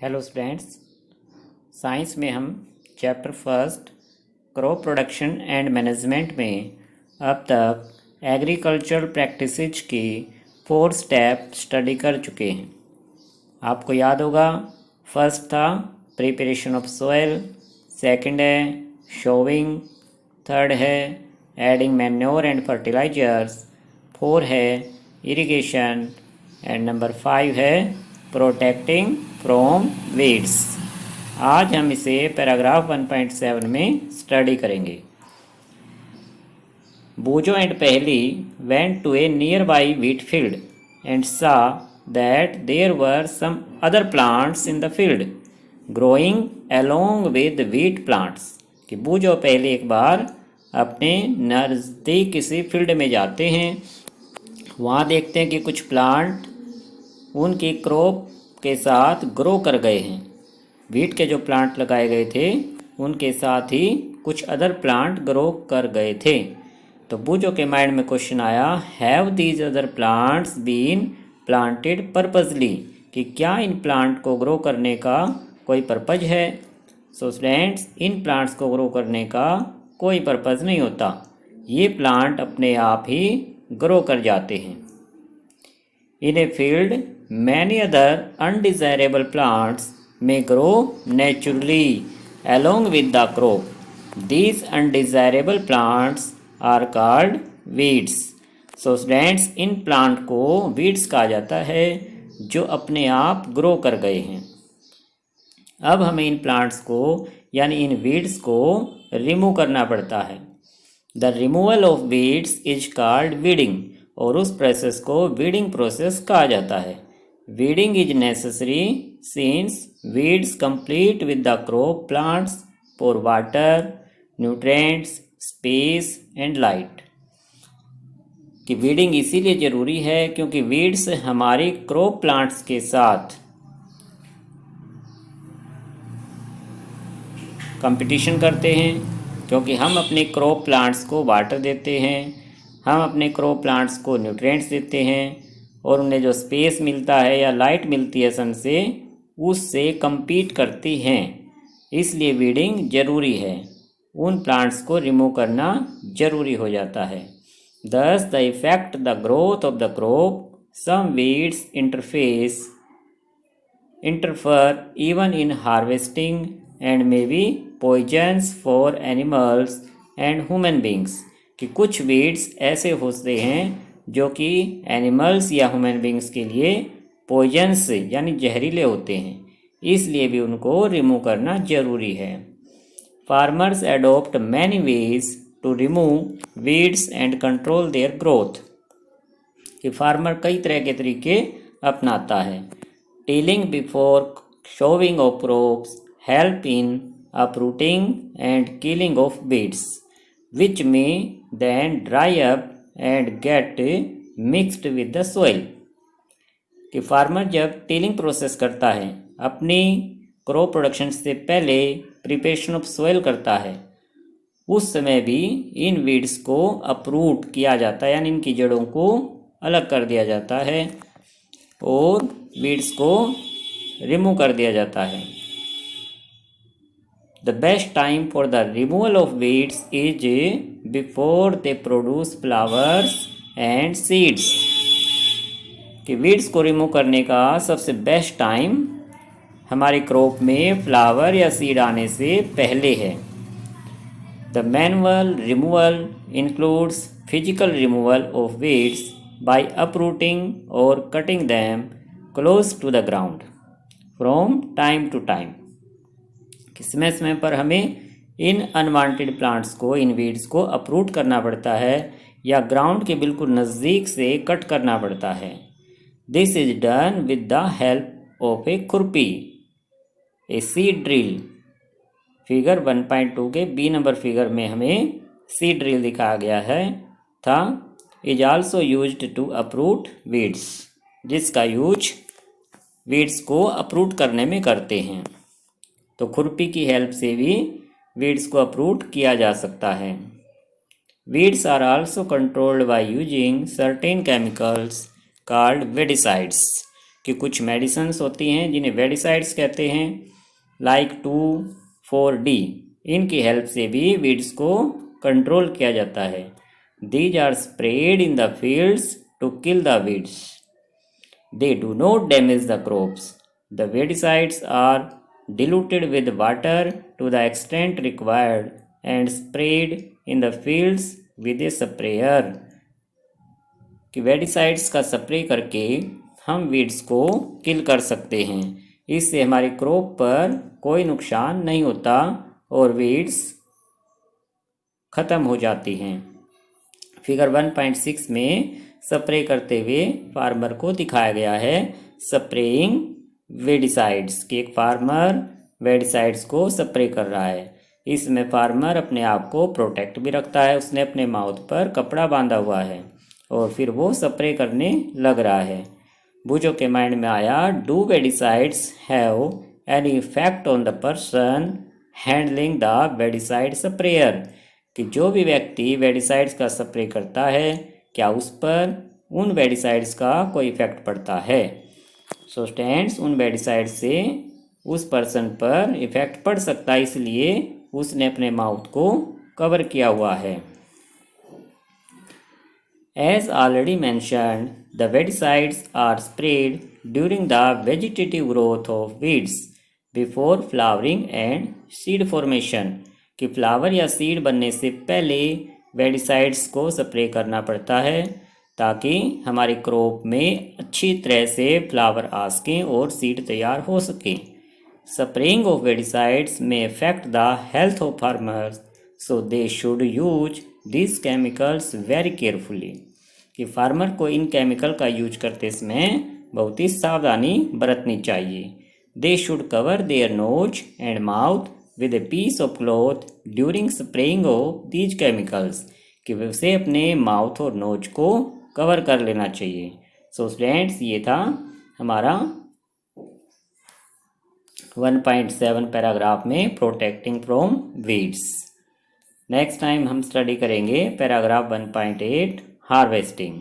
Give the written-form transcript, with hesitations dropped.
Hello students, science में हम chapter first crop production and management में अब तक एग्रीकल्चरल प्रैक्टिसेस की 4 स्टेप स्टडी कर चुके हैं। आपको याद होगा, फर्स्ट था प्रिपरेशन ऑफ सॉइल, सेकंड है शोविंग, थर्ड है एडिंग मैन्योर एंड फर्टिलाइजर्स, 4 है इरिगेशन एंड नंबर 5 है प्रोटेक्टिंग फ्रॉम वीड्स। आज हम इसे पैराग्राफ 1.7 में स्टडी करेंगे। Boojho and Paheli went to a nearby wheat field and saw that there were some other plants in the field growing along with wheat plants. कि बूजो पहले एक बार अपने नज़दीक किसी फील्ड में जाते हैं, वहाँ देखते हैं कि कुछ प्लांट उनकी क्रॉप के साथ ग्रो कर गए हैं। व्हीट के जो प्लांट लगाए गए थे उनके साथ ही कुछ अदर प्लांट ग्रो कर गए थे। तो बूजो के माइंड में क्वेश्चन आया, have these other plants been planted purposely, कि क्या इन प्लांट को ग्रो करने का कोई पर्पज है। सो स्टूडेंट्स, इन प्लांट्स को ग्रो करने का कोई पर्पज नहीं होता, ये प्लांट अपने आप ही ग्रो कर जाते हैं। In a field, many other undesirable plants may grow naturally along with the crop. These undesirable plants are called weeds. So students, in plant को weeds कहा जाता है जो अपने आप ग्रो कर गए हैं। अब हमें इन प्लांट्स को यानी इन weeds को रिमूव करना पड़ता है। The removal of weeds is called weeding, और उस प्रोसेस को वीडिंग प्रोसेस कहा जाता है। Weeding is necessary since weeds complete with the crop plants for water, nutrients, space and light. कि वीडिंग इसीलिए ज़रूरी है क्योंकि वीड्स हमारी क्रॉप प्लांट्स के साथ कंपटीशन करते हैं, क्योंकि हम अपने क्रॉप प्लांट्स को वाटर देते हैं, हम अपने क्रॉप प्लांट्स को न्यूट्रिएंट्स देते हैं और उन्हें जो स्पेस मिलता है या लाइट मिलती है सन से, उससे compete करती हैं। इसलिए वीडिंग ज़रूरी है, उन प्लांट्स को रिमूव करना ज़रूरी हो जाता है। Thus the effect the growth of the crop, some weeds interfere even in harvesting and may be poisons for animals and human beings। कि कुछ वीड्स ऐसे होते हैं जो कि एनिमल्स या ह्यूमन बींग्स के लिए पॉइजन्स यानी जहरीले होते हैं, इसलिए भी उनको रिमूव करना ज़रूरी है। Farmers adopt many ways to remove weeds and control their growth. कि फार्मर कई तरह के तरीके अपनाता है। Tilling before sowing of crops help in uprooting and killing of weeds which may then dry up and get mixed with the soil। कि farmer जब tilling process करता है, अपनी क्रॉप प्रोडक्शन से पहले प्रिपरेशन ऑफ सॉइल करता है, उस समय भी इन वीड्स को अपरूट किया जाता है, यानी इनकी जड़ों को अलग कर दिया जाता है और वीड्स को रिमूव कर दिया जाता है। The best time for the removal of weeds is before they produce flowers and seeds। कि वीड्स को रिमूव करने का सबसे बेस्ट टाइम हमारी क्रॉप में फ्लावर या सीड आने से पहले है। The manual removal includes physical removal of weeds by uprooting or cutting them close to the ground from time to time। समय समय पर हमें इन अनवांटेड प्लांट्स को, इन वीड्स को अपरूट करना पड़ता है या ग्राउंड के बिल्कुल नज़दीक से कट करना पड़ता है। This is done with the help of a khurpi, a seed drill. Figure 1.2 के बी नंबर फिगर में हमें सीड ड्रिल दिखाया गया है था। Is also used to uproot weeds, जिसका यूज वीड्स को अपरूट करने में करते हैं। तो खुरपी की हेल्प से भी वीड्स को अपरूट किया जा सकता है। Weeds are also controlled by using certain chemicals called weedicides. कि कुछ मेडिसिन्स होती हैं जिन्हें वेडिसाइड्स कहते हैं, लाइक 2,4-D। इनकी हेल्प से भी वीड्स को कंट्रोल किया जाता है। These are spread in the fields to kill the weeds. They do not damage the crops. The weedicides are diluted with water to the extent required and sprayed in the fields with a sprayer। कि वेडिसाइड्स का spray करके हम weeds को किल कर सकते हैं। इससे हमारी क्रॉप पर कोई नुकसान नहीं होता और वीड्स ख़त्म हो जाती हैं। फिगर 1.6 में स्प्रे करते हुए फार्मर को दिखाया गया है स्प्रेइंग वेडिसाइड्स कि एक फार्मर वेडिसाइड्स को स्प्रे कर रहा है। इसमें फार्मर अपने आप को प्रोटेक्ट भी रखता है। उसने अपने माउथ पर कपड़ा बांधा हुआ है और फिर वो स्प्रे करने लग रहा है। बुजो के माइंड में आया, do weedicides have any effect on the person handling the weedicide sprayer? कि जो भी व्यक्ति वेडिसाइड्स का स्प्रे करता है, क्या उस पर उन वेडिसाइड्स का कोई इफेक्ट पड़ता है? सो स्टूडेंट्स, उन वेडिसाइड्स से उस पर्सन पर इफेक्ट पड़ सकता है, इसलिए उसने अपने माउथ को कवर किया हुआ है। As already mentioned, the weedicides are sprayed during the vegetative growth of weeds before flowering and seed formation। कि फ्लावर या सीड बनने से पहले वेडिसाइड्स को स्प्रे करना पड़ता है ताकि हमारी क्रॉप में अच्छी तरह से फ्लावर आ सकें और सीड तैयार हो सके। स्प्रेइंग ऑफ वेडिसाइड्स में affect the health of farmers, so they should use this chemicals very carefully. कि फार्मर को इन केमिकल का यूज करते समय बहुत ही सावधानी बरतनी चाहिए। They should cover their nose and mouth with a piece of cloth during spraying of these chemicals. कि उसे अपने माउथ और नोज को कवर कर लेना चाहिए। सो स्टूडेंट्स, ये था हमारा 1.7 पैराग्राफ में protecting from weeds. Next time हम स्टडी करेंगे पैराग्राफ 1.8 हार्वेस्टिंग।